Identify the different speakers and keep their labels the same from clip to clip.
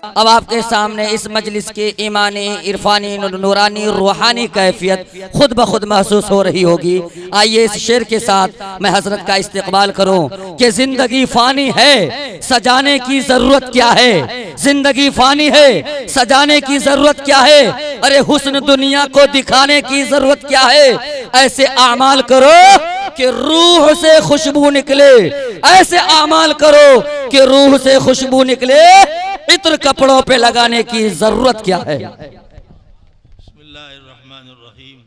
Speaker 1: अब आपके सामने इस मजलिस की ईमानी, इरफानी, नूरानी, रूहानी कैफियत खुद ब खुद महसूस हो रही होगी। आइए इस शेर के साथ मैं हजरत का इस्तेकबाल करूं कि जिंदगी फानी है, सजाने की जरूरत क्या है। जिंदगी फानी है, सजाने की जरूरत क्या है। अरे हुस्न दुनिया को दिखाने की जरूरत क्या है। ऐसे आमाल करो कि रूह से खुशबू निकले। ऐसे आमाल करो कि रूह से खुशबू निकले। इत्र कपड़ों पे लगाने की जरूरत क्या है।
Speaker 2: बिस्मिल्लाहिर्रहमानिर्रहीम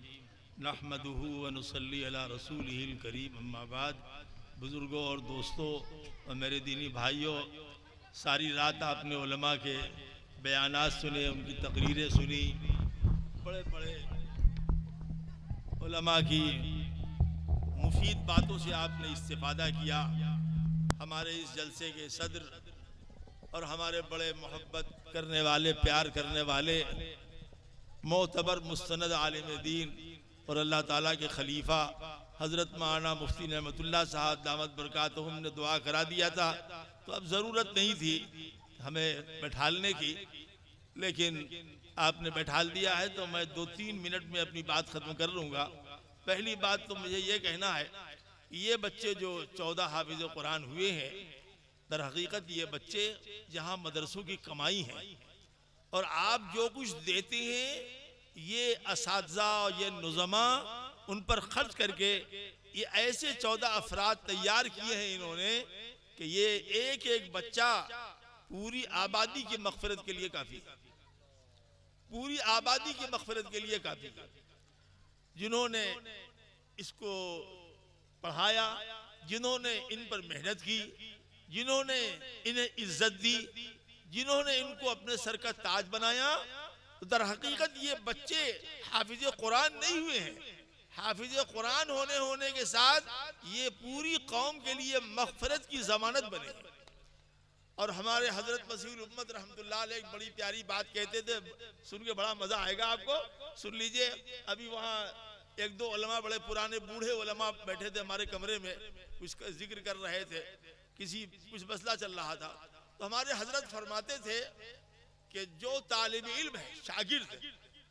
Speaker 2: नहमदुहु व नुसल्ली अला रसूलिहिल करीम अम्मा बाद। बुजुर्गों और दोस्तों और मेरे दीनी भाइयों, सारी रात आपने उलमा के बयानात सुने, उनकी तकरीरें सुनी, बड़े बड़े उलमा की मुफीद बातों से आपने इस्तिफादा किया। हमारे इस जलसे के सदर और हमारे बड़े मोहब्बत करने वाले, प्यार करने वाले मोतबर मुस्तनद आलिम दीन और अल्लाह ताला के खलीफा हज़रत मौलाना मुफ्ती नेमतुल्लाह साहब दामत बरकातहुम ने दुआ करा दिया था, तो अब ज़रूरत नहीं थी हमें बैठालने की, लेकिन आपने बैठाल दिया है तो मैं 2-3 मिनट में अपनी बात ख़त्म कर लूँगा। पहली बात तो मुझे ये कहना है, ये बच्चे जो 14 हाफिज़ कुरान हुए हैं, दर हकीकत ये बच्चे जहाँ मदरसों की कमाई है और आप जो कुछ देते हैं ये असातिज़ा और ये नुज़मा उन पर खर्च करके ये ऐसे 14 अफराद तैयार किए हैं इन्होंने कि ये एक एक बच्चा पूरी आबादी की मग़फ़िरत के लिए काफ़ी, पूरी आबादी की मग़फ़िरत के लिए काफ़ी। जिन्होंने इसको पढ़ाया, जिन्होंने इन पर मेहनत की, जिन्होंने इन्हें इज्जत दी, जिन्होंने इनको अपने सर का ताज बनाया, तो दर हकीकत ये बच्चे हाफिज कुरान नहीं हुए हैं। हाफिज कुरान होने के साथ ये पूरी कौम के लिए मग़फ़िरत की ज़मानत बने। और हमारे हज़रत मसीहुल उम्मत रहमतुल्लाह अलैह एक बड़ी प्यारी बात कहते थे, सुन के बड़ा मज़ा आएगा आपको, सुन लीजिए। अभी वहाँ एक दो उलमा, बड़े पुराने बूढ़े उलमा बैठे थे हमारे कमरे में, कुछ जिक्र कर रहे थे, कुछ मसला चल रहा था, तो हमारे हजरत फरमाते थे कि जो तालिब इल्म है, शागिर्द,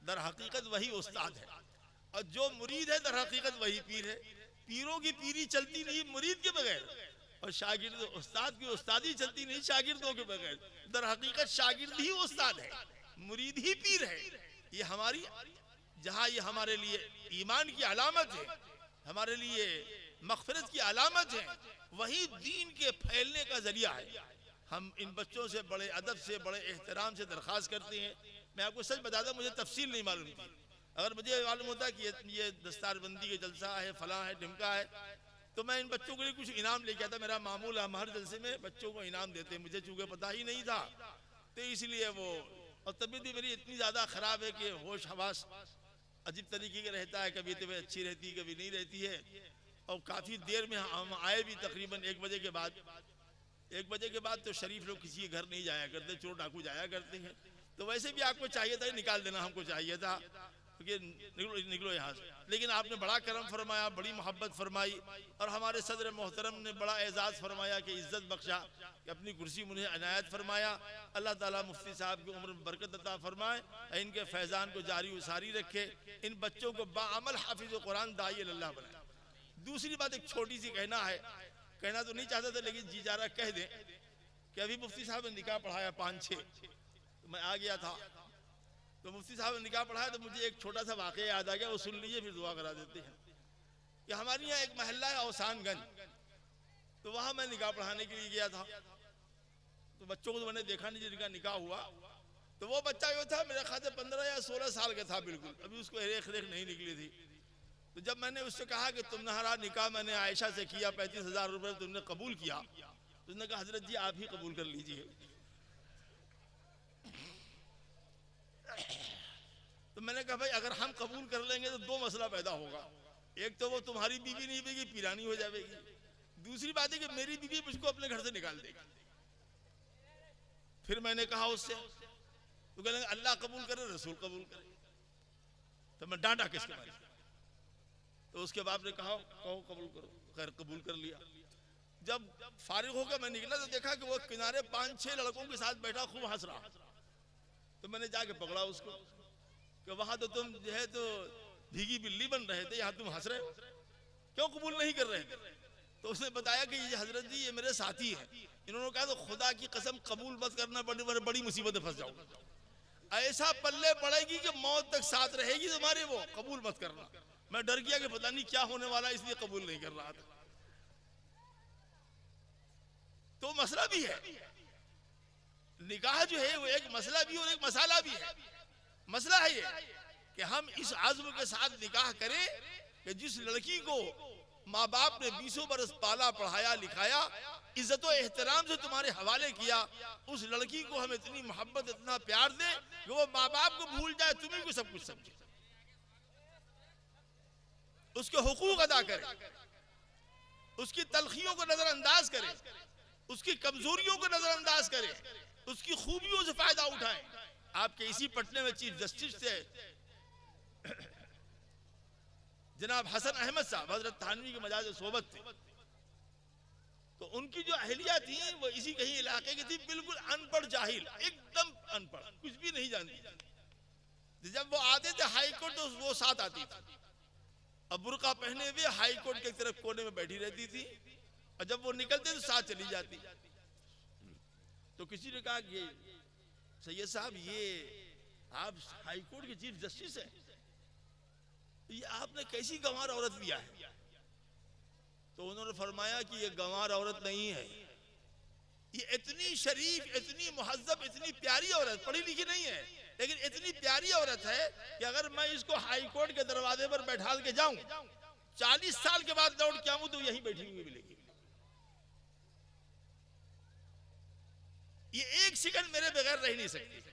Speaker 2: दर हकीकत वही उस्ताद है, और जो मुरीद है दर हकीकत वही पीर है। पीरों की पीरी चलती नहीं मुरीद के बगैर, और शागिर्द उस्ताद की उस्तादी चलती नहीं शागिर्दों के बगैर। दर हकीकत शागिर्द ही उस्ताद है, मुरीद ही पीर है। ये हमारी, जहाँ ये हमारे लिए ईमान की अलामत है, हमारे लिए मग़फ़िरत की अलामत है, वही दीन के फैलने का जरिया है। हम इन बच्चों से बड़े अदब से, बड़े एहतराम से दरख्वास्त करते हैं। मैं आपको सच बताता, मुझे तफसील नहीं मालूम थी। अगर मुझे मालूम होता कि ये दस्तारबंदी का जलसा है, फलां है, ढिमका है, तो मैं इन बच्चों के लिए कुछ इनाम लेके आता। मेरा मामूल, हम हर जलसे में बच्चों को इनाम देते हैं। मुझे चूँकि पता ही नहीं था, तो इसलिए वो, और तबीयत भी मेरी इतनी ज़्यादा ख़राब है कि होश हवास अजीब तरीके का रहता है, कभी तबीयत अच्छी रहती है, कभी नहीं रहती है। और काफ़ी देर में हम आए भी, तकरीबन 1 बजे के बाद। 1 बजे के बाद तो शरीफ लोग किसी के घर नहीं जाया करते, चोर डाकू जाया करते हैं। तो वैसे भी आपको चाहिए था, निकाल देना हमको चाहिए था कि निकलो यहाँ से, लेकिन आपने बड़ा करम फरमाया, बड़ी मोहब्बत फरमाई, और हमारे सदर मोहतरम ने बड़ा एजाज़ फरमाया कि इज़्ज़त बख्शा कि अपनी कुर्सी मुझे अनायत फरमाया। अल्लाह ताला मुफ्ती साहब की उम्र में बरकत अता फरमाए, इनके फैज़ान को जारी उसारी रखे, इन बच्चों को बाअमल हाफिज़ कुरान दाई अल्लाह बनाए। दूसरी बात एक छोटी सी कहना है, कहना तो नहीं चाहता था लेकिन जी जा रहा कह दें कि अभी मुफ्ती साहब ने निकाह पढ़ाया 5-6, तो मैं आ गया था, तो मुफ्ती साहब ने निकाह पढ़ाया, तो मुझे एक छोटा सा वाक़या याद आ गया, वो सुन लीजिए फिर दुआ करा देते हैं। कि हमारे यहाँ एक महल्ला है औसानगंज, तो वहाँ मैं निकाह पढ़ाने के लिए गया था। तो बच्चों को तो मैंने देखा नहीं जिनका निकाह हुआ, तो वो बच्चा जो था मेरे ख्याल से 15 या 16 साल का था, बिल्कुल अभी उसको रेख नहीं निकली थी। तो जब मैंने उससे कहा कि तुम्हारा निकाह मैंने आयशा से किया, 35,000 रुपये तुमने कबूल किया, तो उसने कहा हजरत जी आप ही कबूल कर लीजिए। तो मैंने कहा भाई अगर हम कबूल कर लेंगे तो 2 मसला पैदा होगा, एक तो वो तुम्हारी बीवी नहीं बेगी, पीरानी हो जाएगी, दूसरी बात है कि मेरी बीवी मुझको अपने घर से निकाल देगी। फिर मैंने कहा उससे, तो कहेंगे अल्लाह कबूल करे, रसूल कबूल करे, तो मैं डांटा किसके बारे। तो उसके बाप ने कहा कहो कबूल करो, खैर कबूल कर लिया। जब फारिग होकर मैं निकला तो देखा कि वो किनारे 5-6 लड़कों के साथ बैठा खूब हंस रहा। तो मैंने जाके पकड़ा उसको कि वहां तो तुम जो है तो भीगी बिल्ली बन रहे थे, यहाँ तुम हंस रहे हो, क्यों कबूल नहीं कर रहे थे? तो उसने बताया कि ये हजरत जी ये मेरे साथी हैं। इन्होंने कहा तो खुदा की कसम कबूल मत करना, बड़ी मुसीबत में फंस जाओगे, ऐसा पल्ले पड़ेगी कि मौत तक साथ रहेगी तुम्हारे, वो कबूल मत करना। मैं डर गया कि पता नहीं क्या होने वाला, इसलिए कबूल नहीं कर रहा था। तो मसला भी है, निकाह जो है वो एक मसला भी और एक मसाला भी है। मसला है ये कि हम इस आज़म के साथ निकाह करें कि जिस लड़की को माँ बाप ने 20 बरस पाला पढ़ाया लिखाया, इज्जत और एहतराम से तुम्हारे हवाले किया, उस लड़की को हम इतनी मोहब्बत इतना प्यार दें कि वो माँ बाप को भूल जाए, तुम्हें को सब कुछ समझे, उसके हुकूक अदा करे, उसकी तलखियों को नजरअंदाज करे, उसकी कमजोरियों को नजरअंदाज करे, उसकी खूबियों से फायदा उठाएं। आपके इसी पटने में चीफ जस्टिस थे जनाब हसन अहमद साहब, हजरत थानवी के मजाज सोबत थे। तो उनकी जो अहलिया थी वो इसी कहीं इलाके की थी, बिल्कुल अनपढ़ जाहिल, एकदम अनपढ़, कुछ भी नहीं जानती। जब वो आते थे हाई कोर्ट तो वो साथ आती थी, अब बुर्का पहने हुए हाई कोर्ट के तरफ कोने में बैठी रहती थी, और जब वो निकलते तो साथ चली जाती। तो किसी ने कहा कि सैयद साहब ये आप हाई कोर्ट के चीफ जस्टिस हैं, ये आपने कैसी गंवार औरत लिया है? तो उन्होंने फरमाया कि ये गंवार औरत नहीं है, ये इतनी शरीफ, इतनी मुहज्जब, इतनी प्यारी औरत, पढ़ी लिखी नहीं है लेकिन इतनी प्यारी औरत है कि अगर मैं इसको हाई कोर्ट के दरवाजे पर बैठाल के जाऊं, 40 साल के बाद लौट के आऊं तो यही बैठी हुई मिलेगी। ये एक सेकंड मेरे बगैर रह नहीं सकती।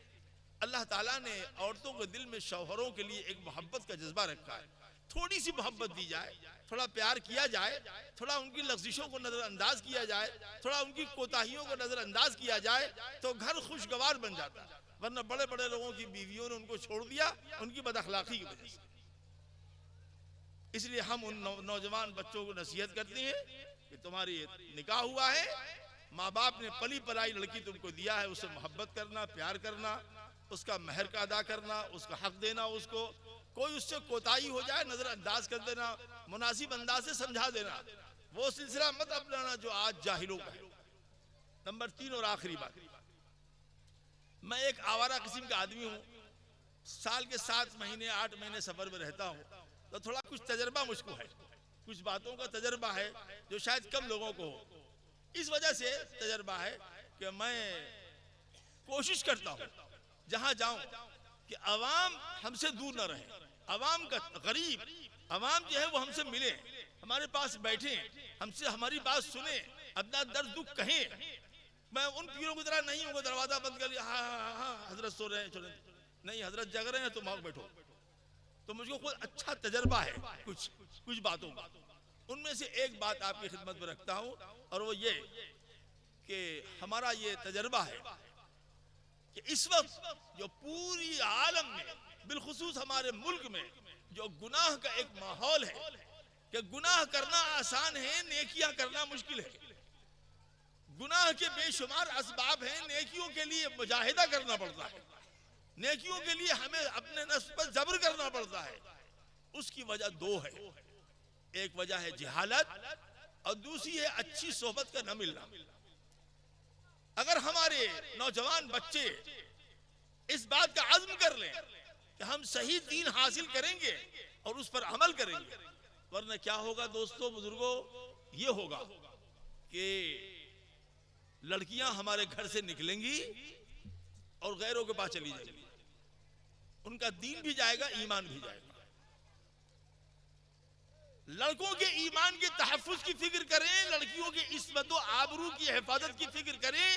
Speaker 2: अल्लाह ताला ने औरतों के दिल में शौहरों के लिए एक मोहब्बत का जज्बा रखा है। थोड़ी सी मोहब्बत दी जाए, थोड़ा प्यार किया जाए, थोड़ा उनकी लफ्जिशों को नजरअंदाज किया जाए, थोड़ा उनकी कोताहियों को नजरअंदाज किया जाए तो घर खुशगवार बन जाता है। वरना बड़े बड़े लोगों की बीवियों ने उनको छोड़ दिया उनकी बदअखलाकी की वजह से। इसलिए हम उन नौजवान बच्चों को नसीहत करते हैं कि तुम्हारी निकाह हुआ है, माँ बाप ने पली पलाई लड़की तुमको दिया है, उससे मोहब्बत करना, प्यार करना, उसका महर का अदा करना, उसका हक देना, उसको कोई उससे कोताही हो जाए नजरअंदाज कर देना, मुनासिब अंदाज से समझा देना, वो सिलसिला मत अपनाना जो आज जाहिलों का है। नंबर 3 और आखिरी बात, मैं एक आवारा किस्म का आदमी हूँ, साल के 7 महीने 8 महीने सफर में रहता हूँ, तो थोड़ा कुछ तजर्बा मुझको है, कुछ बातों का तजर्बा है जो शायद कम लोगों को हो। इस वजह से तजर्बा है कि मैं कोशिश करता हूँ जहां जाऊं कि अवाम हमसे दूर न रहे, अवाम का गरीब अवाम जो है वो हमसे मिले, हमारे पास बैठे, हमसे हमारी बात सुने, अपना दर्द दुख कहें। मैं उन पीरों की तरह नहीं हूँ दरवाजा बंद कर लिया, हाँ हाँ हाँ हजरत सो रहे हैं, नहीं हजरत जग रहे हैं तुम आओ बैठो। तो मुझको कोई अच्छा तजर्बा है कुछ बातों का। उनमें से एक बात आपकी खिदमत में रखता हूँ और वो ये कि हमारा ये तजर्बा है कि इस वक्त जो पूरी आलम में बिलखुसूस हमारे मुल्क में जो गुनाह का एक माहौल है कि गुनाह करना आसान है, नेकियां करना मुश्किल है। गुनाह के बेशुमार असबाब हैं, नेकियों के लिए मुजाहिदा करना पड़ता है, नेकियों के लिए हमें अपने नफ्स पर जबर करना पड़ता है। उसकी वजह 2 है, एक वजह है जिहालत और दूसरी है अच्छी सोहबत का न मिलना। अगर हमारे नौजवान बच्चे इस बात का अज़्म कर लें कि हम सही दीन हासिल करेंगे और उस पर अमल करेंगे, वरना क्या होगा दोस्तों बुजुर्गों, ये होगा कि लड़कियां हमारे घर से निकलेंगी और गैरों के पास चली जाएंगी, उनका दीन भी जाएगा, ईमान भी जाएगा। लड़कों के ईमान के तहफ़्फ़ुज़ की फिक्र करें, लड़कियों के इस्मत व आबरू की हिफाजत की फिक्र करें।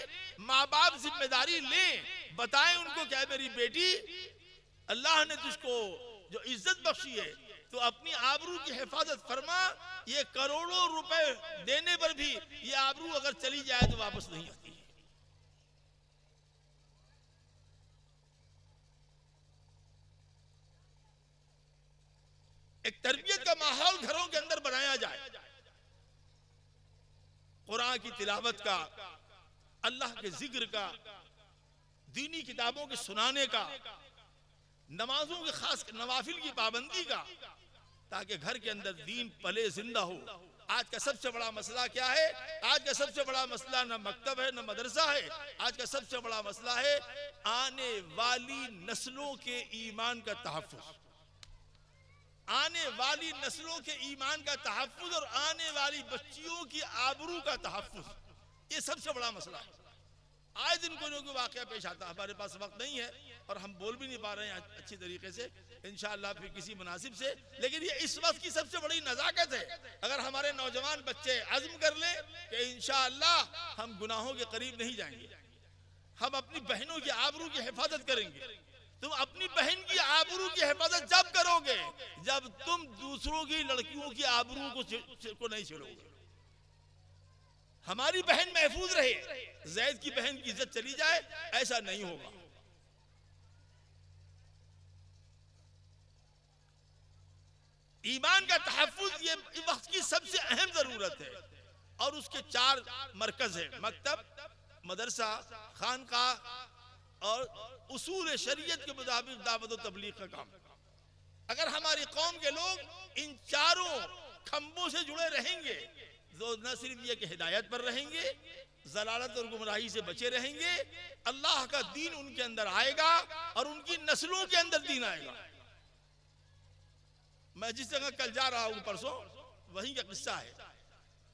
Speaker 2: माँ बाप जिम्मेदारी लें, बताएं उनको क्या मेरी बेटी अल्लाह ने तुझको जो इज्जत बख्शी है तो अपनी आबरू की हिफाजत फरमा। ये करोड़ों रुपए देने पर भी ये आबरू अगर चली जाए तो वापस नहीं आती है। एक तरबियत का माहौल घरों के अंदर बनाया जाए, कुरान की तिलावत का, अल्लाह के जिक्र का, दीनी किताबों के सुनाने का, नमाजों के खास नवाफिल की पाबंदी का, ताकि घर के अंदर दीन पले जिंदा हो। आज का सबसे बड़ा मसला क्या है? आज का सबसे बड़ा मसला न मकतब है न मदरसा है, आज का सबसे बड़ा मसला है आने वाली नस्लों के ईमान का तहफ्फुज़, आने वाली नस्लों के ईमान का तहफ्फुज़ और आने वाली बच्चियों की आबरू का तहफ्फुज़। ये सबसे बड़ा मसला है। आए दिन कोई ना कोई वाक़या पेश आता है, हमारे पास वक्त नहीं है और हम बोल भी नहीं पा रहे हैं अच्छी तरीके से, इंशाअल्लाह फिर किसी मुनासिब से। लेकिन ये इस वक्त की सबसे बड़ी नज़ाकत है, अगर हमारे नौजवान बच्चे अज़्म कर ले कि इंशाअल्लाह हम गुनाहों के करीब नहीं जाएंगे, हम अपनी बहनों की आबरू की हिफाजत करेंगे। तुम अपनी बहन की आबरू की हिफाजत जब करोगे जब तुम दूसरों की लड़कियों की आबरू को नहीं छेड़ोगे। हमारी बहन महफूज रहे, जैद की बहन की इज्जत चली जाए, ऐसा नहीं होगा। ईमान का तहफ्फुज़ ये वक्त की सबसे अहम जरूरत है और उसके 4 मरकज है, मकतब, मदरसा, खानकाह और उसूल शरीयत के मुताबिक दावत और तबलीग का काम। अगर हमारी कौम के लोग इन चारों खंभों से जुड़े रहेंगे तो न सिर्फ ये कि हिदायत पर रहेंगे, जलालत और गुमराही से बचे रहेंगे, अल्लाह का दीन उनके अंदर आएगा और उनकी नस्लों के अंदर दीन आएगा। मैं जिस जगह कल जा रहा हूँ परसों, वहीं का किस्सा है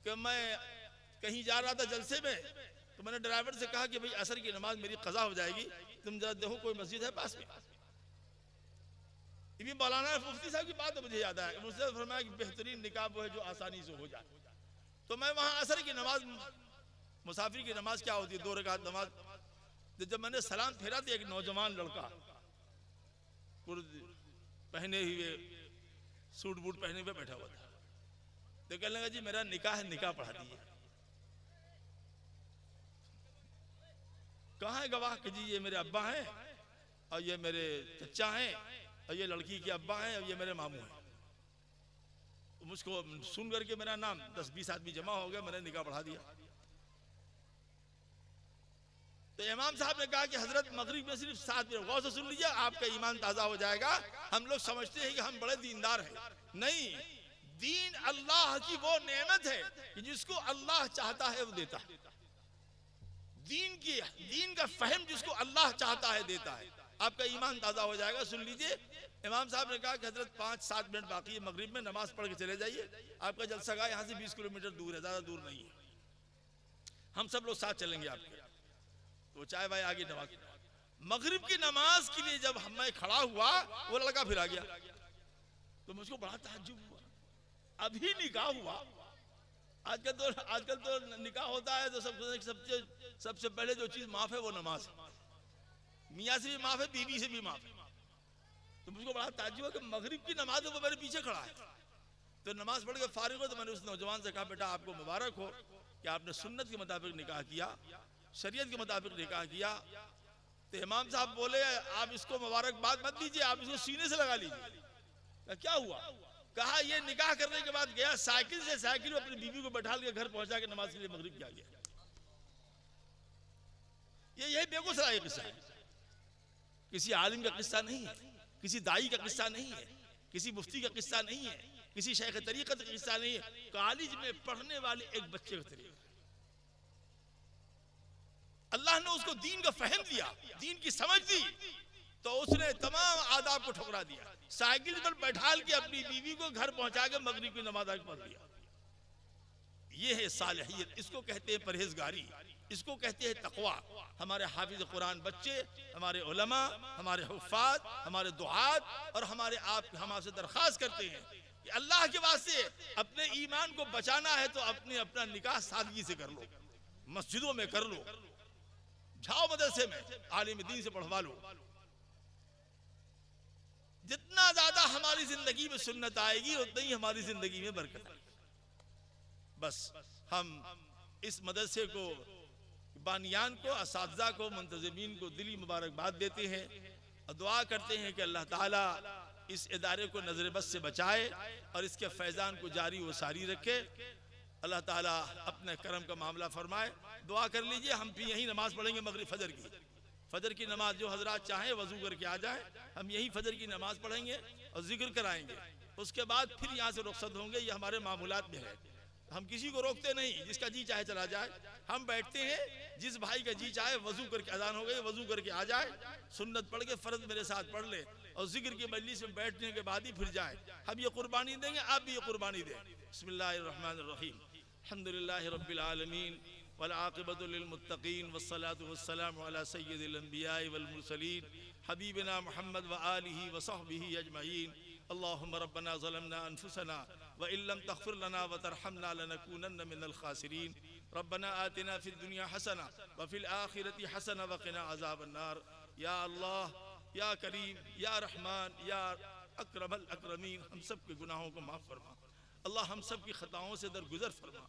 Speaker 2: कि मैं कहीं जा रहा था जलसे में, तो मैंने ड्राइवर से कहा कि भाई असर की नमाज मेरी कज़ा हो जाएगी, तुम जरा देखो कोई मस्जिद है पास में। ये मौलाना मुफ्ती साहब की बात मुझे याद है, मुझसे फरमाया कि बेहतरीन निकाह वो है जो आसानी से हो जाए। तो मैं वहाँ असर की नमाज, मुसाफिर की नमाज क्या होती है, 2 रकात नमाज, तो जब मैंने सलाम फेरा तो एक नौजवान लड़का पहने हुए, सूट बूट पहने हुए बैठा हुआ था। तो कहने लगा जी मेरा निकाह है, निकाह पढ़ा दीजिए। कहाँ है गवाह कि जी ये मेरे अब्बा हैं और ये मेरे चचा हैं और ये लड़की के अब्बा हैं और ये मेरे मामू हैं। मुझको सुन करके मेरा नाम 10-20 आदमी जमा हो गया, मैंने निकाह पढ़ा दिया। तो इमाम साहब ने कहा कि हजरत मगरिब में सिर्फ 7 मिनट गौर से सुन लीजिए, आपका ईमान ताज़ा हो जाएगा। हम लोग समझते हैं कि हम बड़े दीनदार हैं, नहीं, दीन अल्लाह की वो नेमत है कि जिसको अल्लाह चाहता है वो देता है। दीन का फहम जिसको अल्लाह चाहता है देता है। आपका ईमान ताज़ा हो जाएगा। सुन लीजिए, इमाम साहब ने कहा कि हजरत 5-7 मिनट बाकी है मगरिब में, नमाज पढ़ के चले जाइए, आपका जलसागाह यहाँ से 20 किलोमीटर दूर है, ज़्यादा दूर नहीं है, हम सब लोग साथ चलेंगे आपके। तो चाय भाई आगे नमाज, मगरिब की नमाज के लिए जब मैं खड़ा हुआ वो लड़का फिर आ गया, तो मुझको बड़ा ताज्जुब हुआ, अभी निकाह हुआ। आजकल तो निकाह होता है तो सबसे पहले जो चीज माफ है वो नमाज है, मियाँ से भी माफ है, बीवी से भी माफ है। तो मुझको बड़ा ताज्जुब कि मगरिब की नमाज है वो मेरे पीछे खड़ा है। तो नमाज पढ़ के फारिग हो तो मैंने उस नौजवान से कहा बेटा आपको मुबारक हो कि आपने सुन्नत के मुताबिक निकाह किया, शरीयत के मुताबिक निकाह किया। तो इमाम साहब बोले आप इसको मुबारकबाद मत दीजिए, आप इसको सीने से लगा लीजिए। क्या हुआ? कहा ये निकाह करने के बाद गया साइकिल से साइकिल में अपनी बीवी को बैठा के घर पहुंचा के नमाज के लिए मगरिब किया गया। ये यही बेगूसराय किस्सा है, किसी आलिम का किस्सा नहीं है, किसी दाई का किस्सा नहीं है, किसी मुफ्ती का किस्सा नहीं है, किसी शेख तरीक़त का किस्सा नहीं है, कॉलेज में पढ़ने वाले एक बच्चे का तरीका। अल्लाह ने उसको दीन का फहम दिया, दीन की समझ दी, तो उसने तमाम आदाब को ठुकरा दिया, साइकिल पर बैठाल के अपनी बीवी को घर पहुंचा के मगरिब की नमाज पढ़ दिया। ये है सालिहियत, इसको कहते हैं परहेजगारी, इसको कहते हैं तकवा। हमारे हाफिज कुरान बच्चे, हमारे उलमा, हमारे हुफ़ाज़, हमारे दुआत और हम आपसे दरख्वास्त करते हैं कि अल्लाह के वास्ते अपने ईमान को बचाना है तो अपना निकाह सादगी से कर लो, मस्जिदों में कर लो, जाओ मदरसे में आलिम दीन से पढ़वा लो। जितना ज्यादा हमारी जिंदगी में सुन्नत आएगी उतना ही हमारी जिंदगी में बरकत आएगी। बस हम इस मदरसे को, बानियान को, असातिज़ा को, मुंतज़िमीन को दिली मुबारकबाद देते हैं और दुआ करते हैं कि अल्लाह ताला इस इदारे को नजर बस से बचाए और इसके फैज़ान को जारी व सारी रखे। अल्लाह ताला अपने करम का मामला फरमाए। दुआ कर लीजिए, हम भी यहीं नमाज पढ़ेंगे मगरिब फजर की, फजर की नमाज जो हजरात चाहें वजू करके आ जाएं, हम यही फजर की नमाज पढ़ेंगे और जिक्र कराएंगे। उसके बाद फिर यहाँ से रुखसत होंगे। ये हमारे मामूलात में है, हम किसी को रोकते नहीं, जिसका जी चाहे चला जाए। हम बैठते हैं, जिस भाई का जी चाहे वजू करके, अजान हो गई वजू करके आ जाए, सुन्नत पढ़ के फ़र्ज मेरे साथ पढ़ ले और जिक्र की मजलिस में बैठने के बाद ही फिर जाए। हम ये कुर्बानी देंगे, आप भी ये कुर्बानी दें। बिस्मिल्लाहिर्रहमानिर्रहीम, अल्हम्दुलिल्लाहि रब्बिल आलमीन वल आक़िबतु लिल मुत्तक़ीन वस्सलातु वस्सलामु अला सय्यिदिल अंबियाइ वल मुरसलीन हबीबिना मुहम्मद व आलिहि व सहबिहि अजमईन। अल्लाहुम्मा रब्बना ज़लमना अनफुसना व इल्लम तग़फिर लना व तरहमना लनकूनन्न मिनल खासिरीन। रब्बना आतिना फिद दुनिया हसना व फिल आखिरति हसना व क़िना अज़ाबन नार। या अल्लाह, या करीम, या रहमान, या अकरमल अकरमीन, हम सब के गुनाहों को माफ़ फरमा। अल्लाह हम सब की ख़ताओं से दरगुजर फरमा।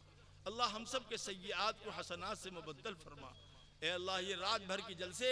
Speaker 2: अल्लाह हम सब के सय्यात को हसनात से मुबद्दल फरमा। ए अल्लाह, ये रात भर की जलसे,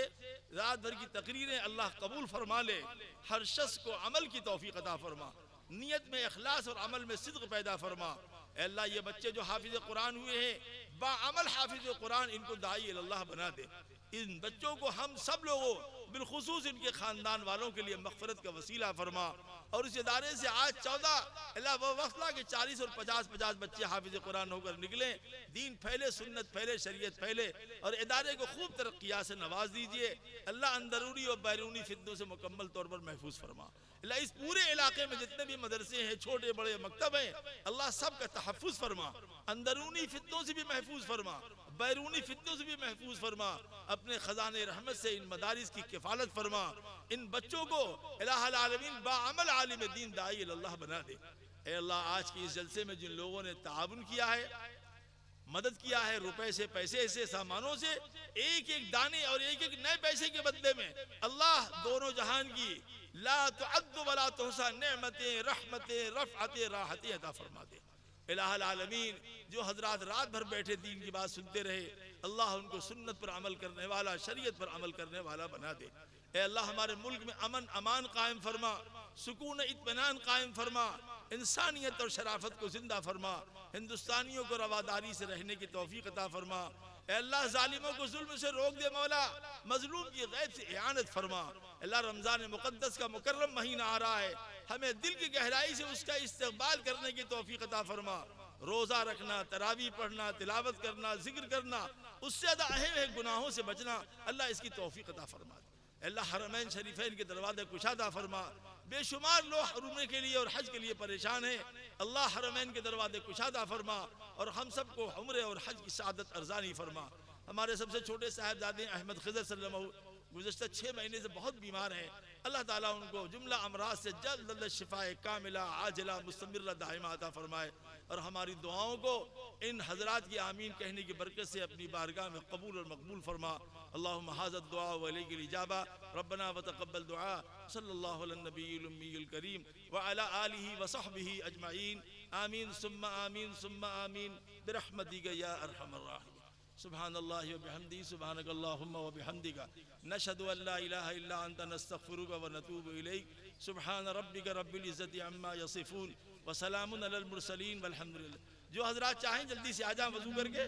Speaker 2: रात भर की तकरीरें अल्लाह कबूल फरमा ले। हर शख्स को अमल की तौफीक अता फरमा, नियत में इखलास और अमल में सिद्क़ पैदा फरमा। ए अल्लाह, ये बच्चे जो हाफिज़ कुरान हुए हैं, बाअमल हाफिज़ कुरान, इनको दाई अल्लाह बना दे। इन बच्चों को हम सब लोगों, बिलखुसूस इनके ख़ानदान वालों के लिए मग़फ़िरत का वसीला फरमा। और इस इदारे से आज 14 अल्लाह वो वक्त ला के 40 और 50 बच्चे हाफिज़ कुरान होकर निकले, दीन फैले, सुन्नत फैले, शरीयत फैले और इदारे को खूब तरक्कियात से नवाज दीजिए। अल्लाह अंदरूनी और बैरूनी फितनों से मुकम्मल तौर पर महफूज फरमा। अल्लाह इस पूरे इलाके में जितने भी मदरसे हैं, छोटे बड़े मकतब हैं, अल्लाह सब का तहफ़्फ़ुज़ फरमा। अंदरूनी फितनों से भी महफूज फरमा, बैरूनी फितनों से भी महफूज फरमा। अपने खजाने रहमत से इन मदारिस की किफ़ालत फरमा। इन बच्चों को इलाहुल आलमीन बाअमल आलिम दीन दाई अल्लाह बना दे। ए अल्लाह, आज की इस जलसे में जिन लोगों ने ताउन किया है, मदद किया है, रुपए से, पैसे से, सामानों से, एक एक दाने और एक एक नए पैसे के बदले में अल्लाह दोनों जहान की ला तुअद्दु वला तुहसा नेमतें, रहमतें, रफ़अतें, राहतें अता फरमा दे। इलाहुल आलमीन, जो हजरात रात भर बैठे दीन की बात सुनते रहे, अल्लाह उनको सुन्नत पर अमल करने वाला, शरीयत पर अमल करने वाला बना दे। ए अल्लाह, हमारे मुल्क में अमन अमान कायम फरमा, सुकून इत्मीनान कायम फरमा, इंसानियत और शराफत को जिंदा फरमा, हिंदुस्तानियों को रवादारी से रहने की तौफीक अता फरमा। ए अल्लाह, जालिमों को जुल्म से रोक दे मौला, मजलूम की गैब से इआनत फरमा। अल्लाह, रमज़ान मुक़द्दस का मुकर्रम महीना आ रहा है, हमें दिल की गहराई से उसका इस्तक़बाल करने की तौफीक अता फरमा। रोज़ा रखना, तरावी पढ़ना, तिलावत करना, जिक्र करना, उससे ज़्यादा अहम है गुनाहों से बचना। अल्लाह इसकी तौफीक अता फरमा। अल्लाह, हरमैन शरीफैन के दरवाज़े कुशादा फरमा। बेशुमार लोग उम्रे के लिए और हज के लिए परेशान हैं, अल्लाह हरमैन के दरवाज़े कुशादा फरमा और हम सबको उम्रे और हज की सआदत अर्ज़ानी फरमा। हमारे सबसे छोटे साहिबजादे अहमद खिज़र सल्लल्लाहु गुज़श्ता 6 महीने से बहुत बीमार हैं। अल्लाह ताला उनको जुमला अमराज से जल्द शिफाए कामिला आजिला मुस्तमिर्रा दाइमा अता फरमाए और हमारी दुआओं को इन हजरात की आमीन कहने की बरकत से अपनी बारगाह में कबूल और मकबूल फरमा। अल्लाहुम्मा हाज़ा दुआ व अलैहिल इजाबा। रब्बना व तक़ब्बल दुआ। सल्लल्लाहु अला नबील उम्मील करीम व अला आलिहि व सहबिहि अजमाइन। आमीन सुम्मा आमीन सुम्मा आमीन बिरहमतिका या अरहमर राहिमीन। सुब्हानल्लाहि व बिहम्दिही सुब्हानकल्लाहुम्मा व बिहम्दिका नशहदु अल्ला इलाहा इल्ला अंता नस्तग़फिरुका व नतूबु इलैक। सुब्हान रब्बिका रब्बिल इज़्ज़ति अम्मा यसिफून व सलामुन अलल मुरसलीन वल्हम्दुलिल्लाह। जो हजरात चाहें जल्दी से आ जाएं वज़ू करके।